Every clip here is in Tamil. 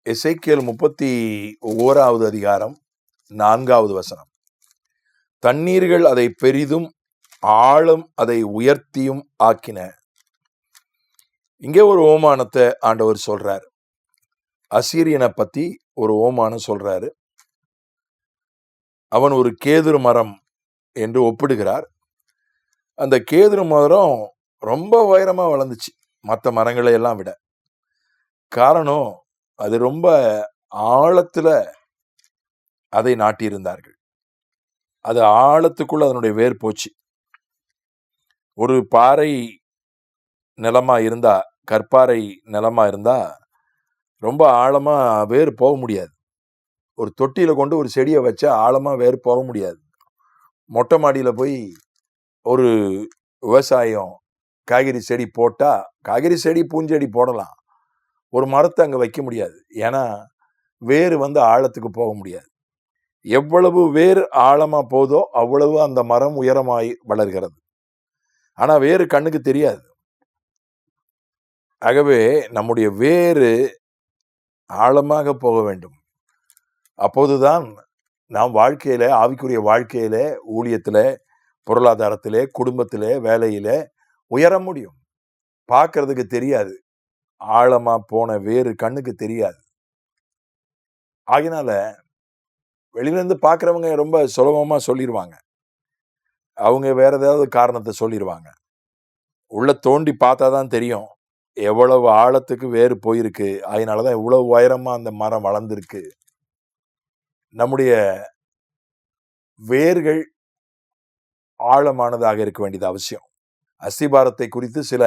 எசேக்கியேல் 31வது அதிகாரம் 4வது வசனம். தண்ணீர்கள் அதை பெரிதும் ஆழம் அதை உயர்த்தியும் ஆக்கின. இங்கே ஒரு ஓமானத்தை ஆண்டவர் சொல்றார். அசீரியனை பத்தி ஒரு ஓமானம் சொல்றாரு. அவன் ஒரு கேதுரு மரம் என்று ஒப்பிடுகிறார். அந்த கேதுரு மரம் ரொம்ப உயரமா வளர்ந்துச்சு மற்ற மரங்களை எல்லாம் விட. காரணம், அது ரொம்ப ஆழத்துல அதை நாட்டியிருந்தார்கள். அது ஆழத்துக்குள்ள அதனுடைய வேர் போச்சு. ஒரு பாறை நிலமா இருந்தா, கற்பாறை நிலமா இருந்தா ரொம்ப ஆழமா வேர் போக முடியாது. ஒரு தொட்டியில கொண்டு ஒரு செடியை வச்சா ஆழமா வேர் போக முடியாது. மொட்டை மாடியில போய் ஒரு விவசாயம் காய்கறி செடி போட்டா, காய்கறி செடி பூஞ்செடி போடலாம், ஒரு மரத்தை அங்க வைக்க முடியாது. ஏன்னா வேர் ஆழத்துக்கு போக முடியாது. எவ்வளவு வேர் ஆழமா போதோ அவ்வளவு அந்த மரம் உயரமாய் வளர்கிறது. ஆனா வேறு கண்ணுக்கு தெரியாது. ஆகவே நம்முடைய வேறு ஆழமாக போக வேண்டும். அப்போதுதான் நாம் வாழ்க்கையில, ஆவிக்குரிய வாழ்க்கையில, ஊழியத்தில, பொருளாதாரத்திலே, குடும்பத்திலே, வேலையிலே உயர முடியும். பார்க்கறதுக்கு தெரியாது, ஆழமா போன வேறு கண்ணுக்கு தெரியாது. ஆகினால வெளியிலேருந்து பார்க்குறவங்க ரொம்ப சுலபமா சொல்லிடுவாங்க. அவங்க வேற ஏதாவது காரணத்தை சொல்லிடுவாங்க. உள்ள தோண்டி பார்த்தா தான் தெரியும் எவ்வளவு ஆழத்துக்கு வேறு போயிருக்கு. அதனாலதான் இவ்வளவு உயரமா அந்த மரம் வளர்ந்துருக்கு. நம்முடைய வேர்கள் ஆழமானதாக இருக்க வேண்டியது அவசியம். அஸ்திபாரத்தை குறித்து சில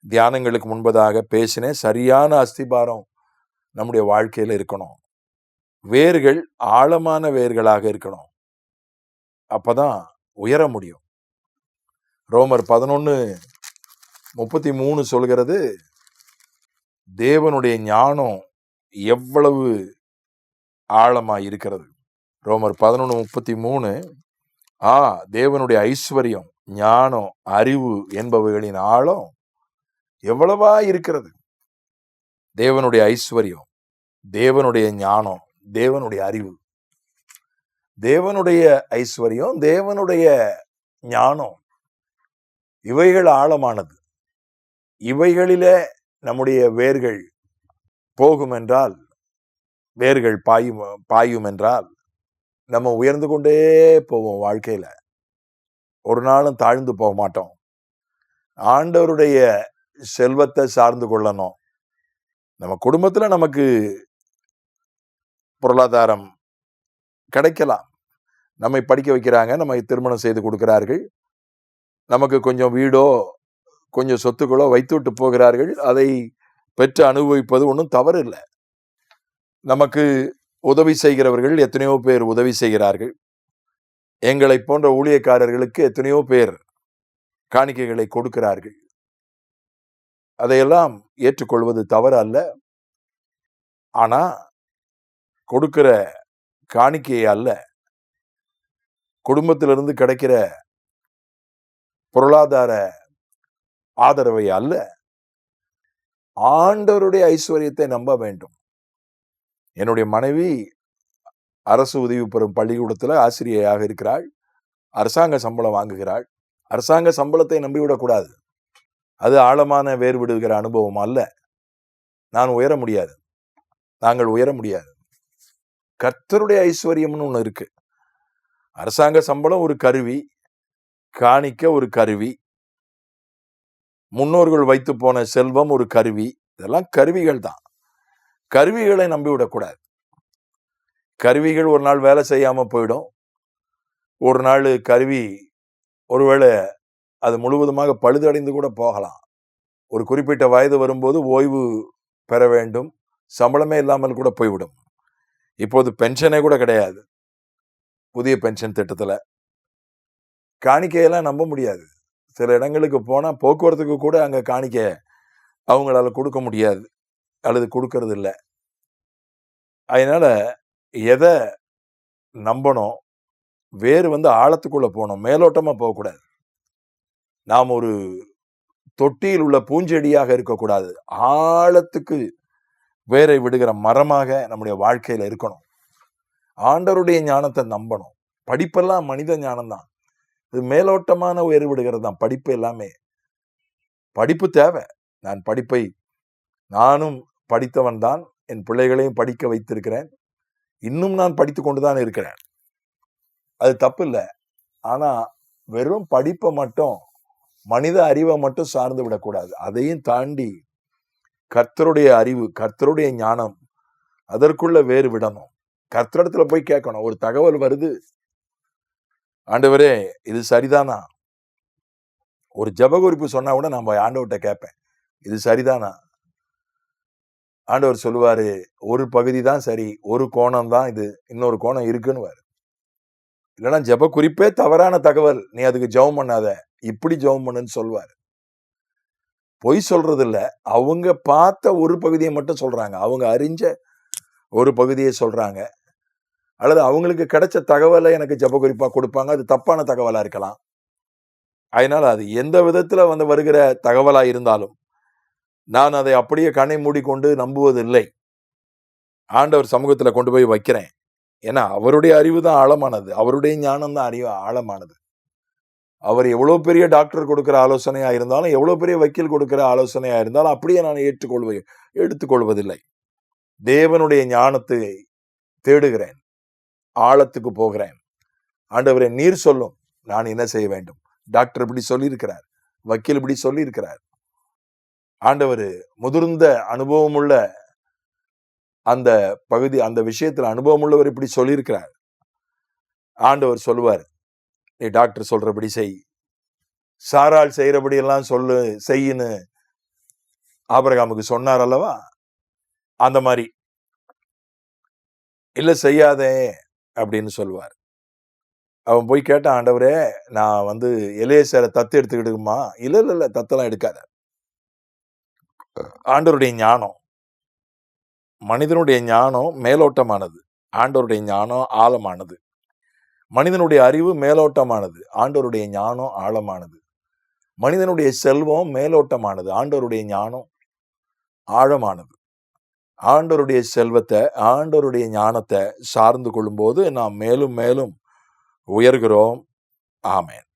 தியானங்களுக்கு முன்பதாக பேசினேன். சரியான அஸ்திபாரம் நம்முடைய வாழ்க்கையில இருக்கணும். வேர்கள் ஆழமான வேர்களாக இருக்கணும். அப்பதான் உயர முடியும். ரோமர் 11:33 சொல்கிறது, தேவனுடைய ஞானம் எவ்வளவு ஆழமா இருக்கிறது. ரோமர் 11:33, தேவனுடைய ஐஸ்வர்யம், ஞானம், அறிவு என்பவைகளின் ஆழம் எவ்வளவா இருக்கிறது. தேவனுடைய ஐஸ்வர்யம், தேவனுடைய ஞானம், தேவனுடைய அறிவு, தேவனுடைய ஐஸ்வர்யம், தேவனுடைய ஞானம், இவைகள் ஆழமானது. இவைகளிலே நம்முடைய வேர்கள் போகும் என்றால், வேர்கள் பாயும் என்றால் நம்ம உயர்ந்து கொண்டே போவோம். வாழ்க்கையில ஒரு நாளும் தாழ்ந்து போக மாட்டோம். ஆண்டவருடைய செல்வத்தை சார்ந்து கொள்ளணும். நம்ம குடும்பத்துல நமக்கு பொருளாதாரம் கிடைக்கலாம். நம்மை படிக்க வைக்கிறாங்க, நம்மை திருமணம் செய்து கொடுக்கிறார்கள், நமக்கு கொஞ்சம் வீடோ கொஞ்சம் சொத்துக்களோ வைத்து விட்டு போகிறார்கள். அதை பெற்று அனுபவிப்பது ஒன்றும் தவறு இல்லை. நமக்கு உதவி செய்கிறவர்கள் எத்தனையோ பேர் உதவி செய்கிறார்கள். எங்களை போன்ற ஊழியக்காரர்களுக்கு எத்தனையோ பேர் காணிக்கைகளை கொடுக்கிறார்கள். அதையெல்லாம் ஏற்றுக்கொள்வது தவறு அல்ல. ஆனா கொடுக்கிற காணிக்கையை அல்ல, குடும்பத்திலிருந்து கிடைக்கிற பொருளாதார ஆதரவை அல்ல, ஆண்டவருடைய ஐஸ்வர்யத்தை நம்ப வேண்டும். என்னுடைய மனைவி அரசு உதவி பெறும் பள்ளிக்கூடத்துல ஆசிரியையாக இருக்கிறாள். அரசாங்க சம்பளம் வாங்குகிறாள். அரசாங்க சம்பளத்தை நம்பிவிடக்கூடாது. அது ஆழமான வேர் விடுகிற அனுபவம் அல்ல. நான் உயர முடியாது, நாங்கள் உயர முடியாது. கர்த்தருடைய ஐஸ்வர்யம்னு ஒண்ணு இருக்கு. அரசாங்க சம்பளம் ஒரு கருவி, காணிக்க ஒரு கருவி, முன்னோர்கள் வைத்து போன செல்வம் ஒரு கருவி. இதெல்லாம் கருவிகள் தான். கருவிகளை நம்பிவிடக்கூடாது. கருவிகள் ஒரு நாள் வேலை செய்யாம போயிடும். ஒரு நாள் கருவி ஒருவேளை அது முழுவதுமாக பழுதடைந்து கூட போகலாம். ஒரு குறிப்பிட்ட வயது வரும்போது ஓய்வு பெற வேண்டும், சம்பளமே இல்லாமல் கூட போய்விடும். இப்போது பென்ஷனே கூட கிடையாது புதிய பென்ஷன் திட்டத்துல. காணிக்கையெல்லாம் நம்ப முடியாது. சில இடங்களுக்கு போனா போக்குவரத்துக்கு கூட அங்க காணிக்கை அவங்களால கொடுக்க முடியாது அல்லது கொடுக்கறது இல்லை. அதனால எதை நம்பணும்? வேறு ஆழத்துக்குள்ள போகணும், மேலோட்டமா போகக்கூடாது. நாம் ஒரு தொட்டியில் உள்ள பூஞ்செடியாக இருக்கக்கூடாது. ஆழத்துக்கு வேரை விடுகிற மரமாக நம்முடைய வாழ்க்கையில இருக்கணும். ஆண்டவருடைய ஞானத்தை நம்பணும். படிப்பெல்லாம் மனித ஞானம் தான். இது மேலோட்டமான வேறு விடுகிறது தான். படிப்பு எல்லாமே படிப்பு தேவை. நானும் படித்தவன் தான். என் பிள்ளைகளையும் படிக்க வைத்திருக்கிறேன். இன்னும் நான் படித்து கொண்டுதான் இருக்கிறேன். அது தப்பு இல்லை. ஆனா வெறும் படிப்பை மட்டும், மனித அறிவை மட்டும் சார்ந்து விடக்கூடாது. அதையும் தாண்டி கர்த்தருடைய அறிவு, கர்த்தருடைய ஞானம், அதற்குள்ள வேறு விடணும். கர்த்தரிடத்துல போய் கேட்கணும். ஒரு தகவல் வருது, ஆண்டவரே இது சரிதானா? ஒரு ஜெப குறிப்பு சொன்னா கூட நான் ஆண்டவர்கிட்ட கேட்பேன், இது சரிதானா? ஆண்டவர் சொல்லுவாரு, ஒரு பகுதி தான் சரி, ஒரு கோணம் தான் இது, இன்னொரு கோணம் இருக்குன்னு. இல்லைன்னா ஜெப குறிப்பே தவறான தகவல், நீ அதுக்கு ஜெபம் பண்ணாத, இப்படி ஜெபம் பண்ணுன்னு சொல்வார். பொய் சொல்றது இல்ல, அவங்க பார்த்த ஒரு பகுதியை மட்டும் சொல்றாங்க, அவங்க அறிஞ்ச ஒரு பகுதியை சொல்றாங்க, அல்லது அவங்களுக்கு கிடைச்ச தகவலை எனக்கு ஜெப குறிப்பா கொடுப்பாங்க. அது தப்பான தகவலா இருக்கலாம். அதனால அது எந்த விதத்துல வருகிற தகவலா இருந்தாலும் நான் அதை அப்படியே கண்ணை மூடிக்கொண்டு நம்புவதில்லை. ஆண்டவர் சமூகத்துல கொண்டு போய் வைக்கிறேன். ஏன்னா அவருடைய அறிவு தான் ஆழமானது, அவருடைய ஞானம் தான் ஆழமானது. அவர் எவ்வளவு பெரிய டாக்டர் கொடுக்கிற ஆலோசனையா இருந்தாலும், எவ்வளவு பெரிய வக்கீல் கொடுக்கிற ஆலோசனையா இருந்தாலும் அப்படியே நான் எடுத்துக்கொள்வதில்லை. தேவனுடைய ஞானத்தை தேடுகிறேன், ஆழத்துக்கு போகிறேன். ஆண்டவரே நீர் சொல்லும், நான் என்ன செய்ய வேண்டும்? டாக்டர் இப்படி சொல்லியிருக்கிறார், வக்கீல் இப்படி சொல்லியிருக்கிறார். ஆண்டவர் முதிர்ந்த அனுபவம் உள்ள அந்த பகுதி, அந்த விஷயத்துல அனுபவம் உள்ளவர் இப்படி சொல்லியிருக்கிறார். ஆண்டவர் சொல்லுவார், நீ டாக்டர் சொல்றபடி செய், சாராள் செய்யறபடி எல்லாம் செய்யுன்னு ஆபிரகாமுக்கு சொன்னார் அல்லவா? அந்த மாதிரி இல்ல செய்யாதே அப்படின்னு சொல்லுவார். அவன் போய் கேட்டான், ஆண்டவரே நான் எலியேசரை தத்து எடுத்துக்கிட்டுமா? இல்ல தத்தெல்லாம் எடுக்காத. ஆண்டவருடைய ஞானம், மனிதனுடைய ஞானம் மேலோட்டமானது, ஆண்டவருடைய ஞானம் ஆழமானது. மனிதனுடைய அறிவு மேலோட்டமானது, ஆண்டவருடைய ஞானம் ஆழமானது. மனிதனுடைய செல்வம் மேலோட்டமானது, ஆண்டவருடைய ஞானம் ஆழமானது. ஆண்டவருடைய செல்வத்தை, ஆண்டவருடைய ஞானத்தை சார்ந்து கொள்ளும்போது நாம் மேலும் மேலும் உயர்கிறோம். ஆமென்.